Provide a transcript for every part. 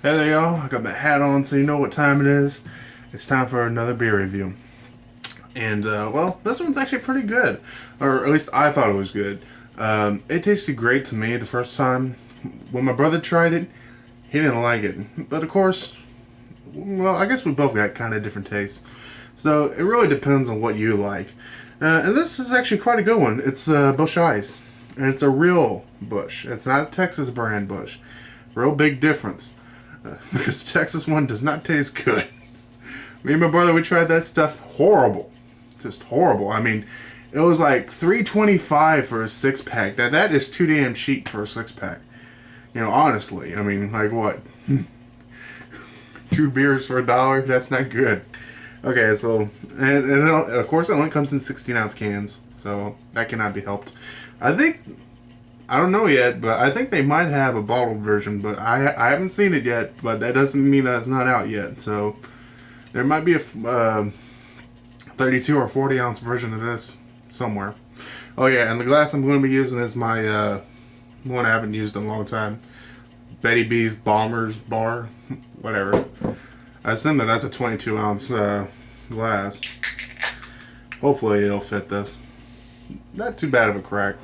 Hey there, y'all. I got my hat on so you know what time it is. It's time for another beer review. And, well, this one's actually pretty good. Or at least I thought it was good. It tasted great to me the first time. When my brother tried it, he didn't like it. But, of course, well, I guess we both got kind of different tastes. So, it really depends on what you like. And this is actually quite a good one. It's Busch Ice. And it's a real Busch. It's not a Texas brand Busch. Real big difference. Because the Texas one does not taste good. Me and my brother, we tried that stuff. Horrible. Just horrible. I mean, it was like $3.25 for a 6-pack. Now, that is too damn cheap for a 6-pack. You know, honestly. I mean, like what? 2 beers for $1? That's not good. Okay, so, and of course, it only comes in 16-ounce cans. So, that cannot be helped. I think I don't know yet, but I think they might have a bottled version, but I haven't seen it yet. But that doesn't mean that it's not out yet. So there might be a 32 or 40 ounce version of this somewhere. Oh yeah, and the glass I'm going to be using is my one I haven't used in a long time. Betty B's Bombers Bar, whatever. I assume that that's a 22 ounce glass. Hopefully it'll fit this. Not too bad of a crack.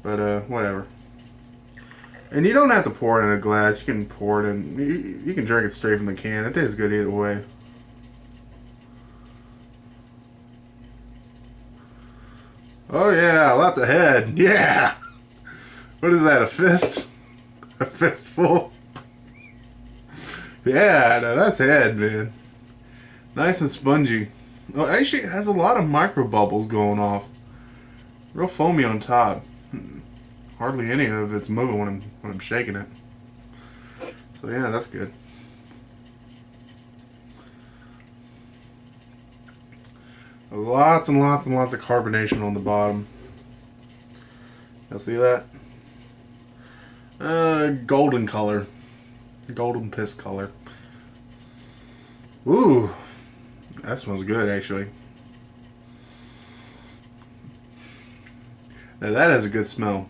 But, whatever. And you don't have to pour it in a glass. You can pour it in. You can drink it straight from the can. It tastes good either way. Oh, yeah. Lots of head. Yeah. What is that? A fist? A fistful? Yeah, no, that's head, man. Nice and spongy. Oh, actually, it has a lot of micro bubbles going off. Real foamy on top. Hardly any of it's moving when I'm shaking it. So yeah, that's good. Lots and lots and lots of carbonation on the bottom. You'll see that? Golden color. Golden piss color. Ooh. That smells good, actually. Now that has a good smell.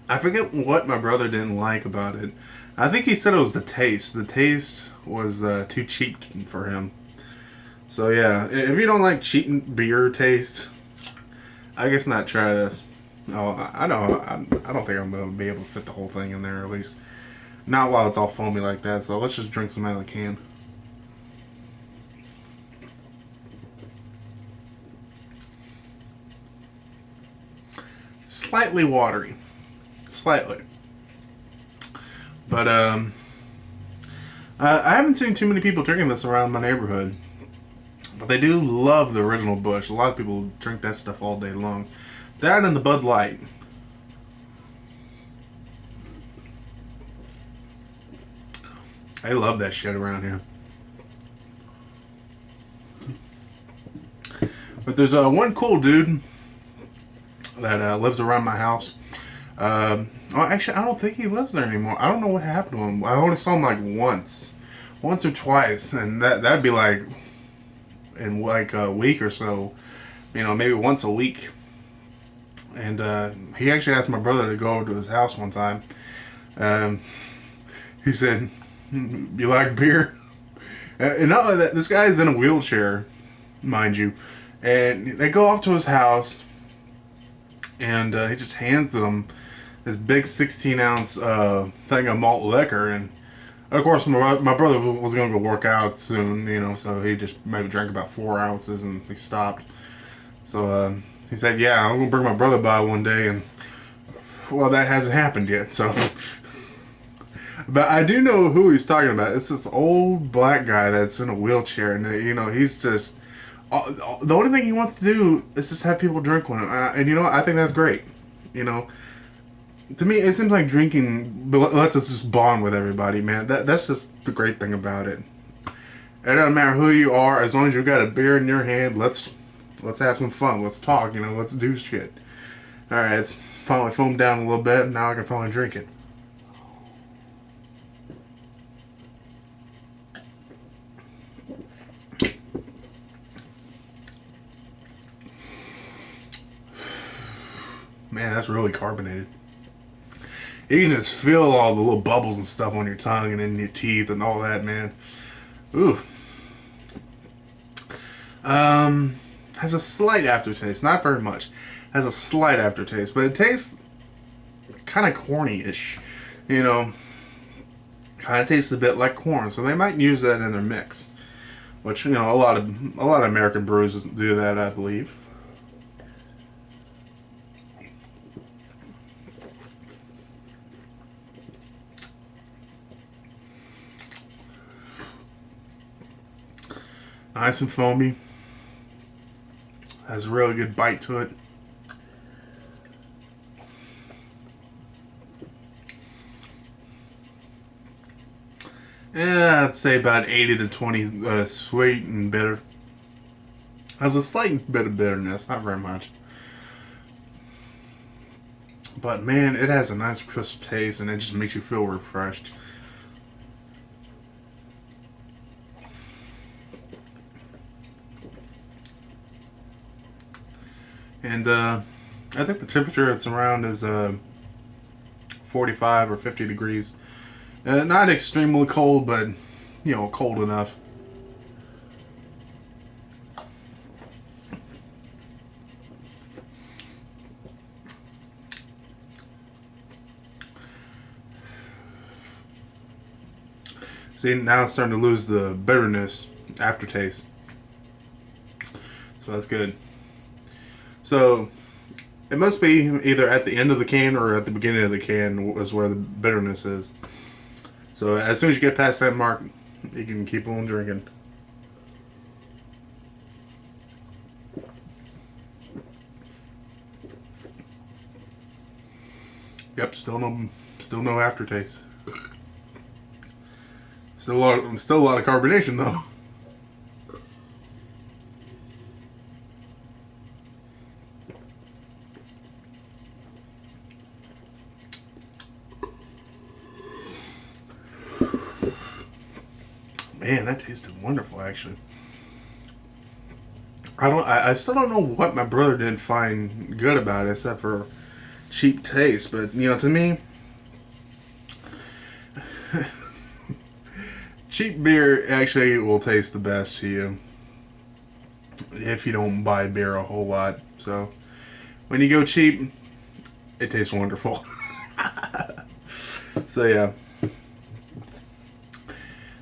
I forget what my brother didn't like about it. I think he said it was the taste. The taste was too cheap for him. So yeah, if you don't like cheap beer taste, I guess not try this. Oh, I know. I don't think I'm gonna be able to fit the whole thing in there. At least not while it's all foamy like that. So let's just drink some out of the can. Slightly watery, slightly. But I haven't seen too many people drinking this around my neighborhood. But they do love the original Busch. A lot of people drink that stuff all day long. That and the Bud Light. I love that shit around here. But there's one cool dude that lives around my house. Well, actually, I don't think he lives there anymore. I don't know what happened to him. I only saw him like once or twice, and that'd be like in like a week or so. You know, maybe once a week. And he actually asked my brother to go over to his house one time. Um, he said, "You like beer?" And not only that, this guy's in a wheelchair, mind you. And they go off to his house, and he just hands them this big 16-ounce thing of malt liquor. And of course, my brother was going to go work out soon, you know, so he just maybe drank about 4 ounces and he stopped. So he said, "Yeah, I'm going to bring my brother by one day," and well, that hasn't happened yet, so. But I do know who he's talking about. It's this old black guy that's in a wheelchair, and you know, he's just the only thing he wants to do is just have people drink with him, and you know what? I think that's great. You know, to me, it seems like drinking lets us just bond with everybody, man. That's just the great thing about it. It doesn't matter who you are, as long as you got a beer in your hand. Let's have some fun. Let's talk. You know, let's do shit. All right, it's finally foamed down a little bit. Now I can finally drink it. Man, that's really carbonated. You can just feel all the little bubbles and stuff on your tongue and in your teeth and all that, man. Ooh. Has a slight aftertaste, not very much. Has a slight aftertaste, but it tastes kind of corny-ish. You know, kind of tastes a bit like corn, so they might use that in their mix. Which, you know, a lot of American brews do that, I believe. Nice and foamy. Has a really good bite to it. Yeah, I'd say about 80 to 20 sweet and bitter. Has a slight bit of bitterness, not very much. But man, it has a nice crisp taste and it just makes you feel refreshed. And I think the temperature it's around is 45 or 50 degrees. Not extremely cold, but, you know, cold enough. See, now it's starting to lose the bitterness aftertaste. So that's good. So it must be either at the end of the can or at the beginning of the can is where the bitterness is. So as soon as you get past that mark, you can keep on drinking. Yep, still no aftertaste. Still a lot of carbonation though. Man, that tasted wonderful, actually. I still don't know what my brother didn't find good about it, except for cheap taste. But you know, to me, cheap beer actually will taste the best to you if you don't buy beer a whole lot. So when you go cheap, it tastes wonderful. So yeah.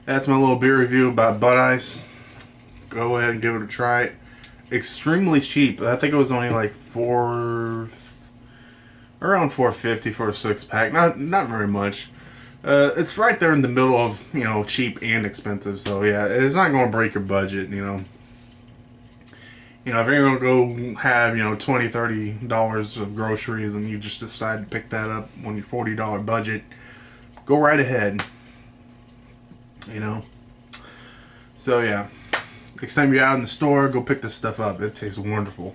That's my little beer review about Bud Ice. Go ahead and give it a try. Extremely cheap. I think it was only like around $4.50 for a 6-pack. Not very much. It's right there in the middle of, you know, cheap and expensive. So yeah, it's not going to break your budget. You know, if you're going to go have, you know, $20, $30 of groceries and you just decide to pick that up on your $40 budget, go right ahead. You know, so yeah, next time you're out in the store, go pick this stuff up. It tastes wonderful.